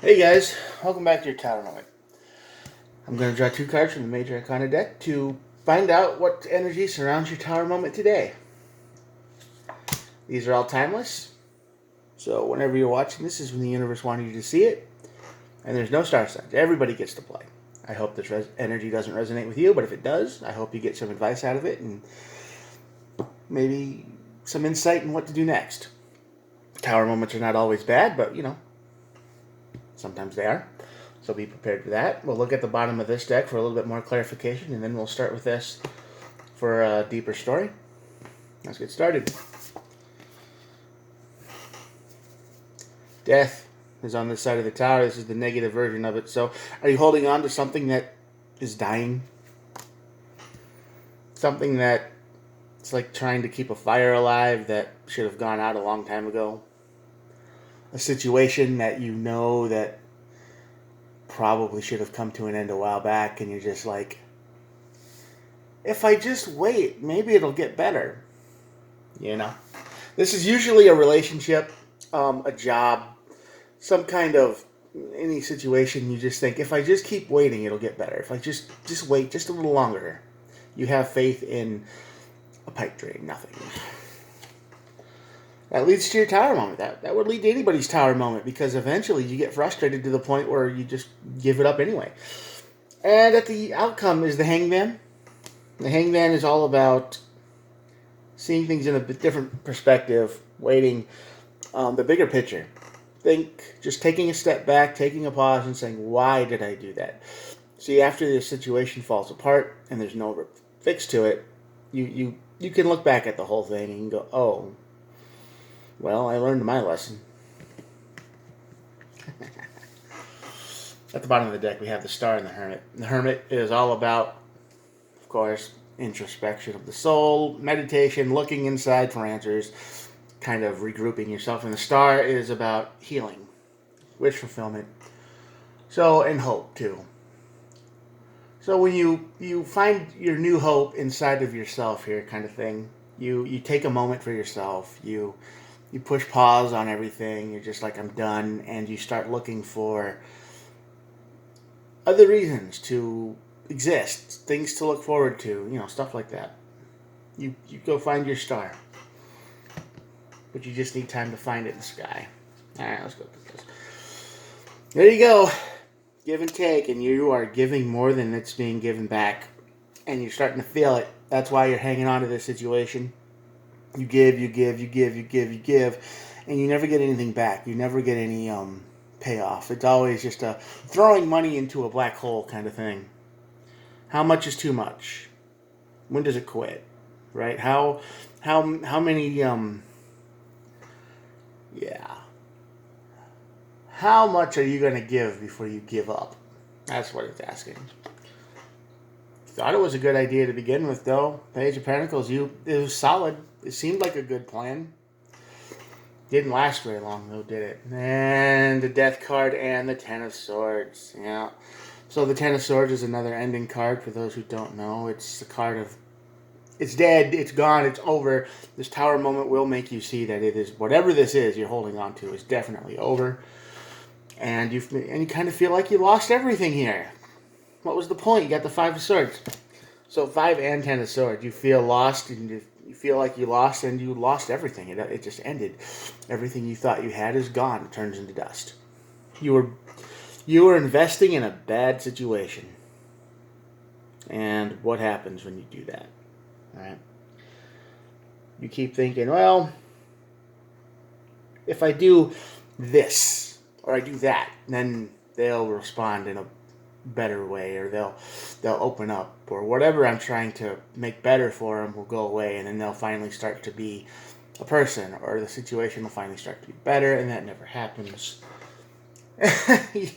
Hey guys, welcome back to your Tower Moment. I'm going to draw two cards from the Major Arcana deck to find out what energy surrounds your Tower Moment today. These are all timeless, so whenever you're watching this is when the universe wanted you to see it, and there's no star signs. Everybody gets to play. I hope this energy doesn't resonate with you, but if it does, I hope you get some advice out of it and maybe some insight in what to do next. Tower Moments are not always bad, but sometimes they are. So be prepared for that. We'll look at the bottom of this deck for a little bit more clarification, and then we'll start with this for a deeper story. Let's get started. Death is on this side of the tower. This is the negative version of it. So are you holding on to something that is dying? Something that it's like trying to keep a fire alive that should have gone out a long time ago? A situation that you know that probably should have come to an end a while back, and you're just like, if I just wait, maybe it'll get better. You know? This is usually a relationship, a job, some kind of any situation. You just think, if I just keep waiting, it'll get better. If I just wait just a little longer, you have faith in a pipe dream. Nothing. That leads to your tower moment. That would lead to anybody's tower moment, because eventually you get frustrated to the point where you just give it up anyway. And at the outcome is the hangman. The hangman is all about seeing things in a bit different perspective, waiting, the bigger picture. Just taking a step back, taking a pause, and saying, why did I do that? See, after the situation falls apart and there's no fix to it, you can look back at the whole thing and go, oh, well, I learned my lesson. At the bottom of the deck, we have the Star and the Hermit. The Hermit is all about, of course, introspection of the soul, meditation, looking inside for answers, kind of regrouping yourself. And the Star is about healing, wish fulfillment, and hope too. So when you find your new hope inside of yourself here, kind of thing, you take a moment for yourself. You push pause on everything. You're just like, I'm done, and you start looking for other reasons to exist, things to look forward to, stuff like that. You go find your star, but you just need time to find it in the sky. All right, let's go through this. There you go. Give and take, and you are giving more than it's being given back, and you're starting to feel it. That's why you're hanging on to this situation. You give, and you never get anything back. You never get any payoff. It's always just a throwing money into a black hole kind of thing. How much is too much? When does it quit? Right? How many yeah. How much are you going to give before you give up? That's what it's asking. Thought it was a good idea to begin with, though. Page of Pentacles, it was solid. It seemed like a good plan. Didn't last very long, though, did it? And the Death card and the Ten of Swords. Yeah. So the Ten of Swords is another ending card for those who don't know. It's the card of, it's dead, it's gone, it's over. This Tower moment will make you see that it is, whatever this is you're holding on to is definitely over. And you kind of feel like you lost everything here. What was the point? You got the Five of Swords. So 5 and 10 of Swords. You feel lost, and you feel like you lost, and you lost everything. It just ended. Everything you thought you had is gone. It turns into dust. You were investing in a bad situation. And what happens when you do that? All right. You keep thinking, well, if I do this or I do that, then they'll respond in a better way, or they'll open up, or whatever I'm trying to make better for them will go away, and then they'll finally start to be a person, or the situation will finally start to be better, and that never happens.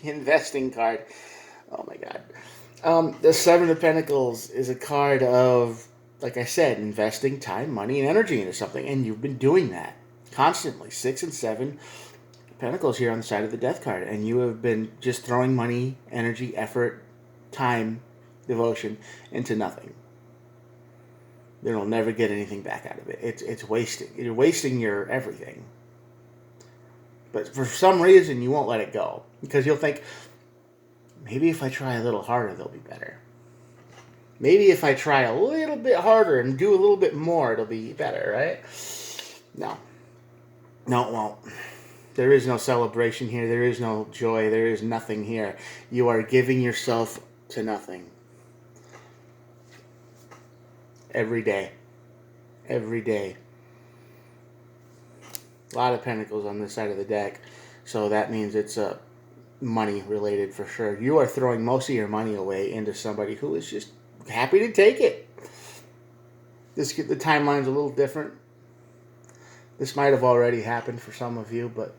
Investing card. Oh my god. The Seven of Pentacles is a card of, like I said, investing time, money, and energy into something, and you've been doing that constantly. 6 and 7 Pentacles here on the side of the Death card, and you have been just throwing money, energy, effort, time, devotion into nothing. You'll never get anything back out of it. It's wasting. You're wasting your everything. But for some reason, you won't let it go. Because you'll think, maybe if I try a little harder, they'll be better. Maybe if I try a little bit harder and do a little bit more, it'll be better, right? No. No, it won't. There is no celebration here. There is no joy. There is nothing here. You are giving yourself to nothing. Every day. Every day. A lot of pentacles on this side of the deck. So that means it's money related for sure. You are throwing most of your money away into somebody who is just happy to take it. The timeline's a little different. This might have already happened for some of you, but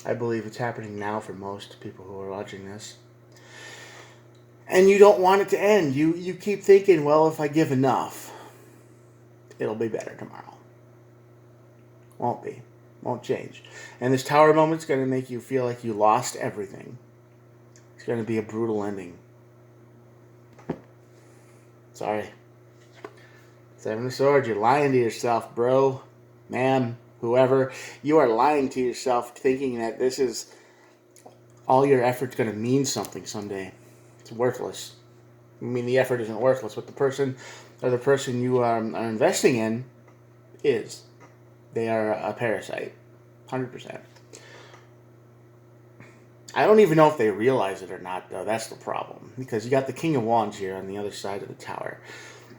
I believe it's happening now for most people who are watching this. And you don't want it to end. You keep thinking, well, if I give enough, it'll be better tomorrow. Won't be. Won't change. And this tower moment's going to make you feel like you lost everything. It's going to be a brutal ending. Sorry. Seven of Swords, you're lying to yourself, bro, ma'am, whoever. You are lying to yourself thinking that this is all your effort's going to mean something someday. It's worthless. I mean, the effort isn't worthless, but the person or the person you are investing in is. They are a parasite. 100%. I don't even know if they realize it or not, though. That's the problem. Because you got the King of Wands here on the other side of the tower.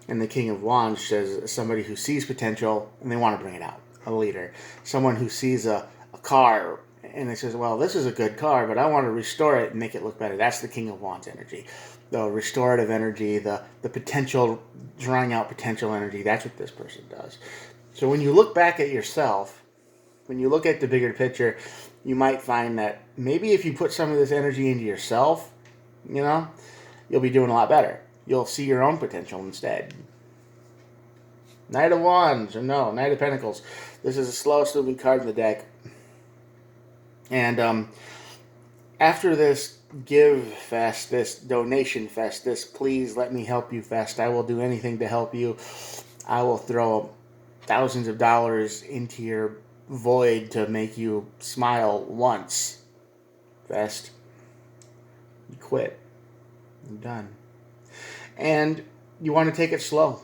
And the King of Wands says somebody who sees potential and they want to bring it out. A leader. Someone who sees a car and they says, well, this is a good car, but I want to restore it and make it look better. That's the King of Wands energy. The restorative energy, the potential, drawing out potential energy. That's what this person does. So when you look back at yourself, when you look at the bigger picture, you might find that maybe if you put some of this energy into yourself, you'll be doing a lot better. You'll see your own potential instead. Knight of Wands, or no, Knight of Pentacles. This is the slowest moving card in the deck. And after this give fest, this donation fest, this please let me help you fest, I will do anything to help you. I will throw thousands of dollars into your void to make you smile once. Fest. You quit. You're done. And you want to take it slow.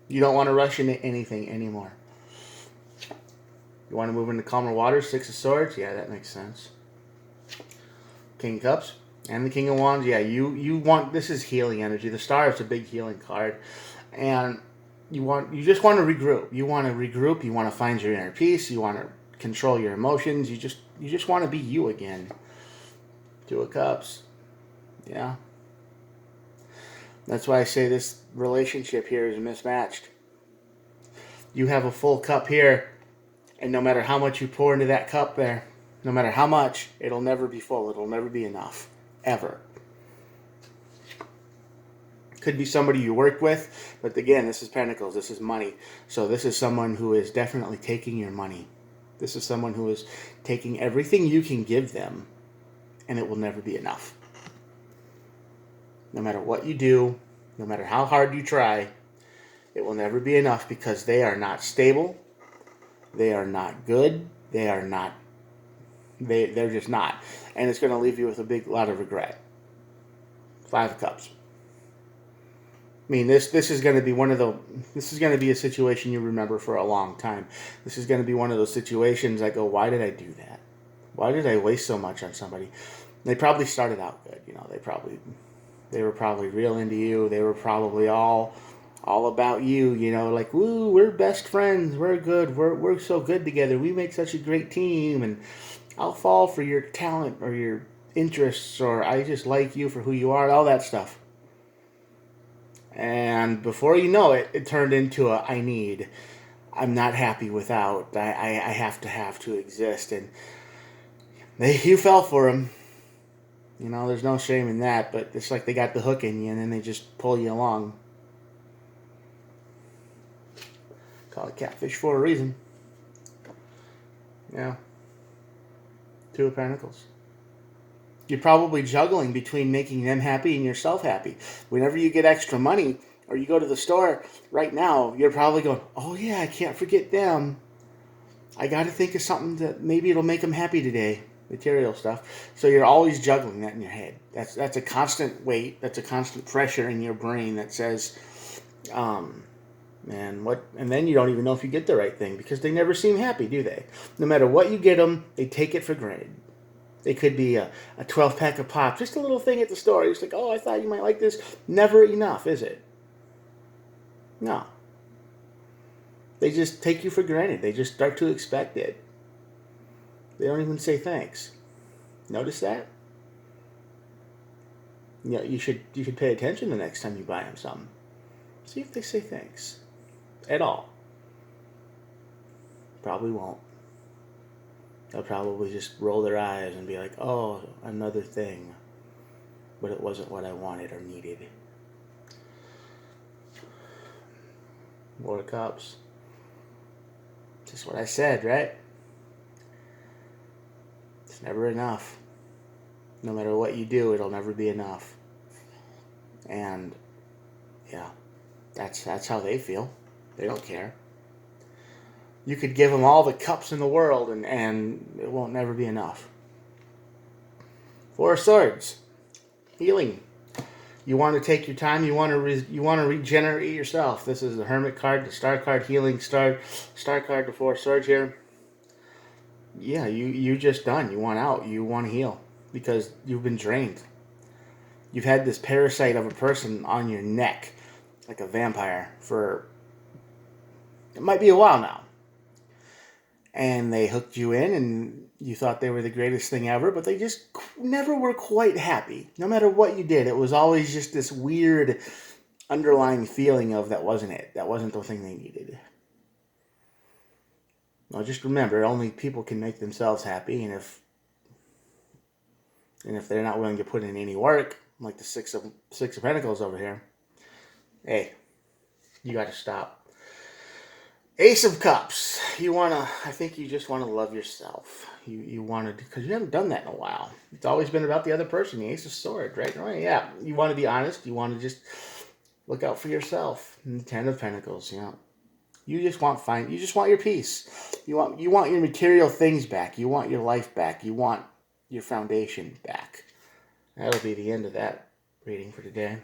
You don't want to rush into anything anymore. You want to move into calmer waters, Six of Swords? Yeah, that makes sense. King of Cups and the King of Wands. Yeah, you want, this is healing energy. The Star is a big healing card. And you just want to regroup. You want to regroup. You want to find your inner peace. You want to control your emotions. You just want to be you again. Two of Cups. Yeah. That's why I say this relationship here is mismatched. You have a full cup here, and no matter how much you pour into that cup there, no matter how much, it'll never be full. It'll never be enough. Ever. Could be somebody you work with, but again, this is Pentacles. This is money. So this is someone who is definitely taking your money. This is someone who is taking everything you can give them, and it will never be enough. No matter what you do, no matter how hard you try, it will never be enough because they are not stable. They are not good. They're just not. And it's going to leave you with a big lot of regret. Five of Cups. I mean, this is going to be this is going to be a situation you remember for a long time. This is going to be one of those situations I go, why did I do that? Why did I waste so much on somebody? They probably started out good, they were probably real into you. They were probably all about you, like, woo, we're best friends. We're good. We're so good together. We make such a great team, and I'll fall for your talent or your interests, or I just like you for who you are, all that stuff. And before you know it, it turned into I'm not happy without, I have to exist. And you fell for them. There's no shame in that, but it's like they got the hook in you and then they just pull you along. Call it catfish for a reason. Yeah. Two of Pentacles. You're probably juggling between making them happy and yourself happy. Whenever you get extra money or you go to the store right now, you're probably going, oh yeah, I can't forget them. I got to think of something that maybe it'll make them happy today. Material stuff. So you're always juggling that in your head. That's a constant weight. That's a constant pressure in your brain that says, man, what? And then you don't even know if you get the right thing because they never seem happy, do they? No matter what you get them, they take it for granted. It could be a 12-pack of pop, just a little thing at the store. It's like, oh, I thought you might like this. Never enough, is it? No. They just take you for granted. They just start to expect it. They don't even say thanks. Notice that? You know, you should pay attention the next time you buy them something. See if they say thanks. At all. Probably won't. They'll probably just roll their eyes and be like, oh, another thing. But it wasn't what I wanted or needed. More cups. Just what I said, right? It's never enough. No matter what you do, it'll never be enough. And yeah, that's how they feel. They don't care. You could give them all the cups in the world and it won't never be enough. Four of Swords. Healing. You want to take your time. You want to regenerate yourself. This is the Hermit card, the Star card, Healing Star card, the Four of Swords here. Yeah, you just done. You want out. You want to heal because you've been drained. You've had this parasite of a person on your neck, like a vampire, for it might be a while now. And they hooked you in, and you thought they were the greatest thing ever, but they just never were quite happy. No matter what you did, it was always just this weird underlying feeling of that wasn't it. That wasn't the thing they needed. Well, just remember, only people can make themselves happy, and if they're not willing to put in any work, like the Six of Pentacles over here, hey, you got to stop. Ace of Cups. I think you just want to love yourself. You want to, because you haven't done that in a while. It's always been about the other person. The Ace of Swords, right? Oh, yeah. You want to be honest. You want to just look out for yourself. And the Ten of Pentacles, you know. You just want your peace. You want your material things back. You want your life back. You want your foundation back. That'll be the end of that reading for today.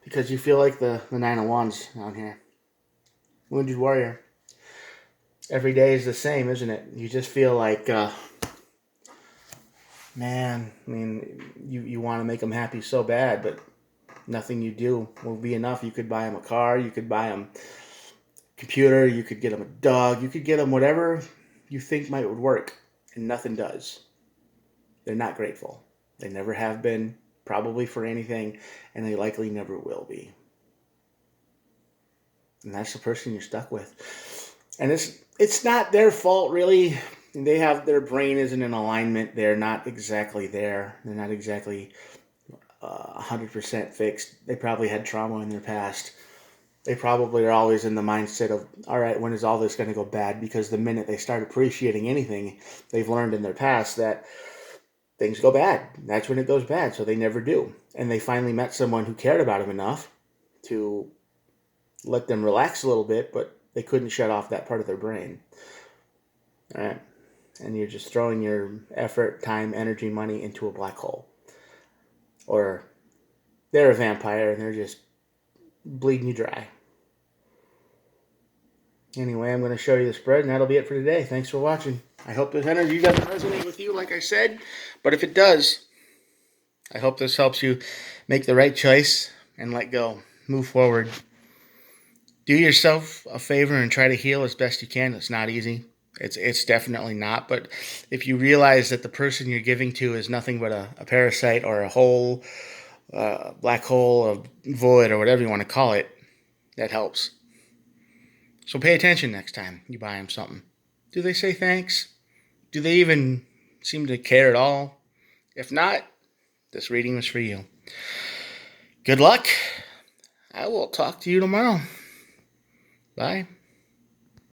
Because you feel like the Nine of Wands down here. Wounded Warrior. Every day is the same, isn't it? You just feel like, man, I mean, you want to make them happy so bad, but nothing you do will be enough. You could buy them a car. You could buy them computer, you could get them a dog, you could get them whatever you think might would work, and nothing does. They're not grateful. They never have been, probably for anything, and they likely never will be. And that's the person you're stuck with. And it's not their fault, really. Their brain isn't in alignment. They're not exactly there. They're not exactly 100% fixed. They probably had trauma in their past. They probably are always in the mindset of, all right, when is all this going to go bad? Because the minute they start appreciating anything, they've learned in their past that things go bad. That's when it goes bad, so they never do. And they finally met someone who cared about them enough to let them relax a little bit, but they couldn't shut off that part of their brain. All right. And you're just throwing your effort, time, energy, money into a black hole. Or they're a vampire and they're just bleeding you dry. Anyway, I'm going to show you the spread, and that'll be it for today. Thanks for watching. I hope this energy doesn't resonate with you, like I said. But if it does, I hope this helps you make the right choice and let go. Move forward. Do yourself a favor and try to heal as best you can. It's not easy. It's definitely not. But if you realize that the person you're giving to is nothing but a parasite or a hole, black hole, a void, or whatever you want to call it, that helps. So pay attention next time you buy them something. Do they say thanks? Do they even seem to care at all? If not, this reading was for you. Good luck. I will talk to you tomorrow. Bye.